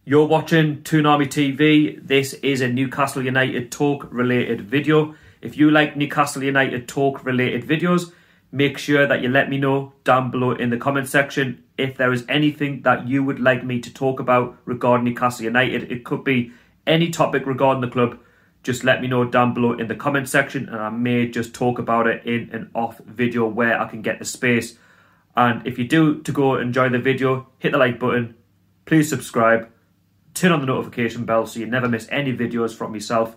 You're watching Toon Army TV. This is a Newcastle United talk related video. If you like Newcastle United talk related videos, make sure that you let me know down below in the comment section if there is anything that you would like me to talk about regarding Newcastle United. It could be any topic regarding the club. Just let me know down below in the comment section and I may just talk about it in an off video where I can get the space. And if you do to go enjoy the video, hit the like button, please subscribe, turn on the notification bell so you never miss any videos from myself,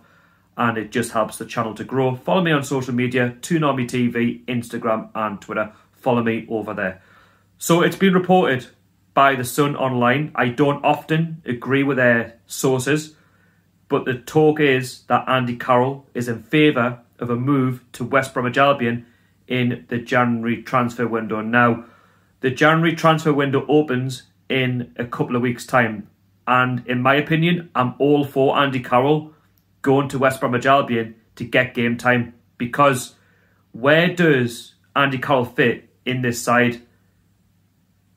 and it just helps the channel to grow. Follow me on social media, Toon Army TV, Instagram and Twitter. Follow me over there. So it's been reported by the Sun online. I don't often agree with their sources, but the talk is that Andy Carroll is in favour of a move to West Bromwich Albion in the January transfer window. Now, the January transfer window opens in a couple of weeks' time. And in my opinion, I'm all for Andy Carroll going to West Bromwich Albion to get game time. Because where does Andy Carroll fit in this side?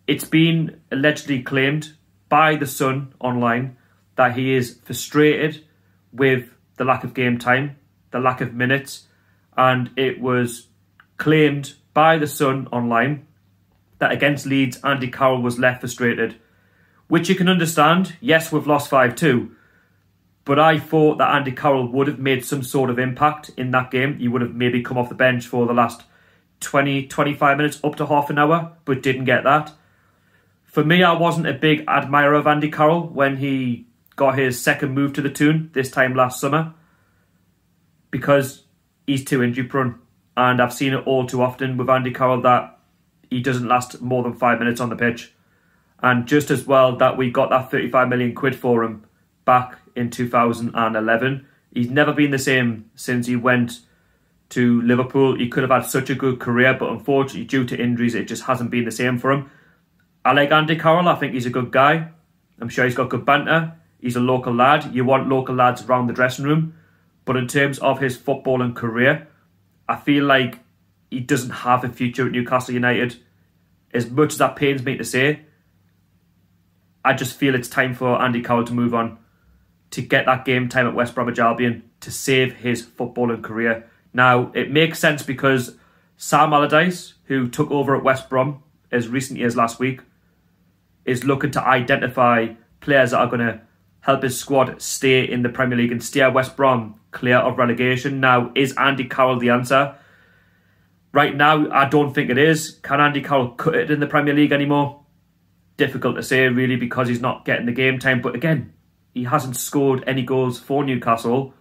It's been allegedly claimed by the Sun online that he is frustrated with the lack of game time, the lack of minutes. And it was claimed by the Sun online that against Leeds, Andy Carroll was left frustrated. Which you can understand. Yes, we've lost 5-2. But I thought that Andy Carroll would have made some sort of impact in that game. He would have maybe come off the bench for the last 20, 25 minutes, up to half an hour, but didn't get that. For me, I wasn't a big admirer of Andy Carroll when he got his second move to the Toon this time last summer. Because he's too injury prone. And I've seen it all too often with Andy Carroll that he doesn't last more than 5 minutes on the pitch. And just as well that we got that 35 million quid for him back in 2011. He's never been the same since he went to Liverpool. He could have had such a good career, but unfortunately due to injuries, it just hasn't been the same for him. I like Andy Carroll. I think he's a good guy. I'm sure he's got good banter. He's a local lad. You want local lads around the dressing room. But in terms of his footballing career, I feel like he doesn't have a future at Newcastle United. As much as that pains me to say, I just feel it's time for Andy Carroll to move on, to get that game time at West Bromwich Albion, to save his footballing career. Now, it makes sense because Sam Allardyce, who took over at West Brom as recently as last week, is looking to identify players that are going to help his squad stay in the Premier League and steer West Brom clear of relegation. Now, is Andy Carroll the answer? Right now, I don't think it is. Can Andy Carroll cut it in the Premier League anymore? Difficult to say really because he's not getting the game time. But again, he hasn't scored any goals for Newcastle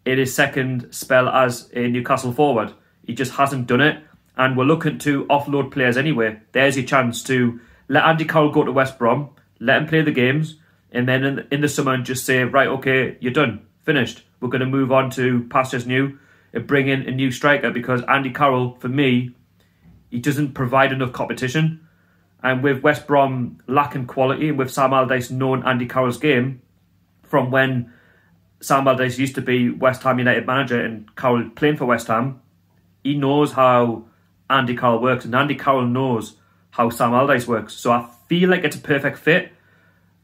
in his second spell as a Newcastle forward. He just hasn't done it. And we're looking to offload players anyway. There's your chance to let Andy Carroll go to West Brom, let him play the games, and then in the summer just say, right, okay, you're done, finished. We're going to move on to pastures new and bring in a new striker because Andy Carroll, for me, he doesn't provide enough competition. And with West Brom lacking quality and with Sam Allardyce knowing Andy Carroll's game from when Sam Allardyce used to be West Ham United manager and Carroll playing for West Ham, he knows how Andy Carroll works and Andy Carroll knows how Sam Allardyce works. So I feel like it's a perfect fit.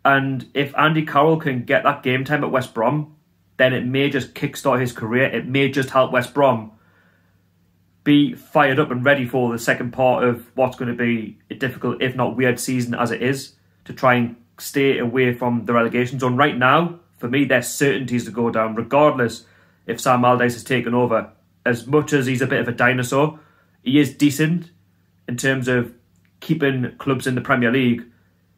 And if Andy Carroll can get that game time at West Brom, then it may just kickstart his career. It may just help West Brom be fired up and ready for the second part of what's going to be a difficult, if not weird, season as it is, to try and stay away from the relegation zone. Right now, for me, there's certainties to go down, regardless if Sam Allardyce has taken over. As much as he's a bit of a dinosaur, he is decent in terms of keeping clubs in the Premier League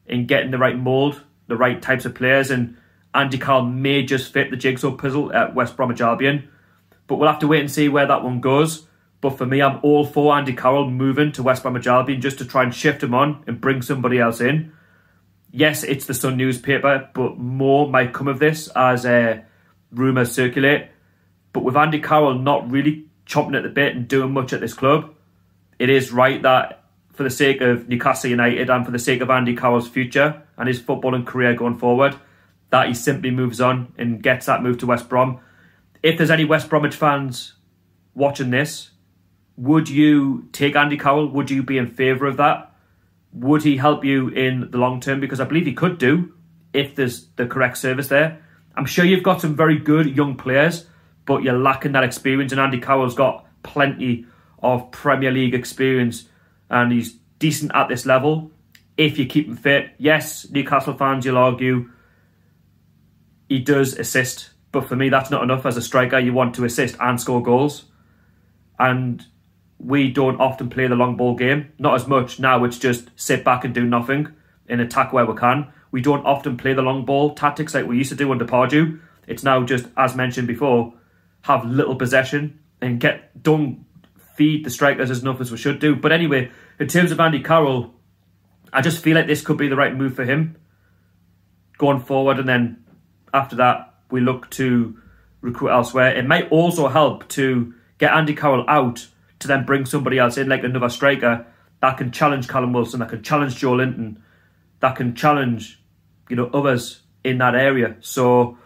and getting the right mould, the right types of players, and Andy Carroll may just fit the jigsaw puzzle at West Bromwich Albion. But we'll have to wait and see where that one goes. But for me, I'm all for Andy Carroll moving to West Bromwich Albion just to try and shift him on and bring somebody else in. Yes, it's the Sun newspaper, but more might come of this as rumours circulate. But with Andy Carroll not really chomping at the bit and doing much at this club, it is right that for the sake of Newcastle United and for the sake of Andy Carroll's future and his footballing career going forward, that he simply moves on and gets that move to West Brom. If there's any West Bromwich fans watching this, would you take Andy Carroll? Would you be in favour of that? Would he help you in the long term? Because I believe he could do if there's the correct service there. I'm sure you've got some very good young players, but you're lacking that experience, and Andy Carroll's got plenty of Premier League experience and he's decent at this level if you keep him fit. Yes, Newcastle fans, you'll argue, he does assist, but for me that's not enough. As a striker, you want to assist and score goals, and we don't often play the long ball game. Not as much now, it's just sit back and do nothing and attack where we can. We don't often play the long ball tactics like we used to do under Pardew. It's now just, as mentioned before, have little possession and don't feed the strikers as enough as we should do. But anyway, in terms of Andy Carroll, I just feel like this could be the right move for him going forward, and then after that we look to recruit elsewhere. It might also help to get Andy Carroll out to then bring somebody else in, like another striker that can challenge Callum Wilson, that can challenge Joe Linton, that can challenge, others in that area. So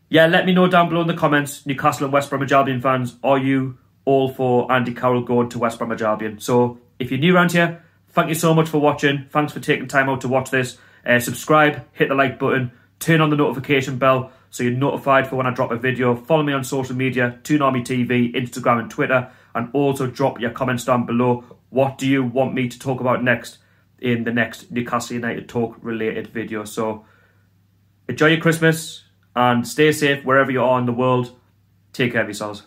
yeah, let me know down below in the comments, Newcastle and West Bromwich Albion fans, are you all for Andy Carroll going to West Bromwich Albion? So if you're new around here, thank you so much for watching. Thanks for taking time out to watch this. Subscribe, hit the like button, turn on the notification bell so you're notified for when I drop a video. Follow me on social media, Toon Army TV, Instagram and Twitter, and also drop your comments down below. What do you want me to talk about next in the next Newcastle United Talk related video? So enjoy your Christmas and stay safe wherever you are in the world. Take care of yourselves.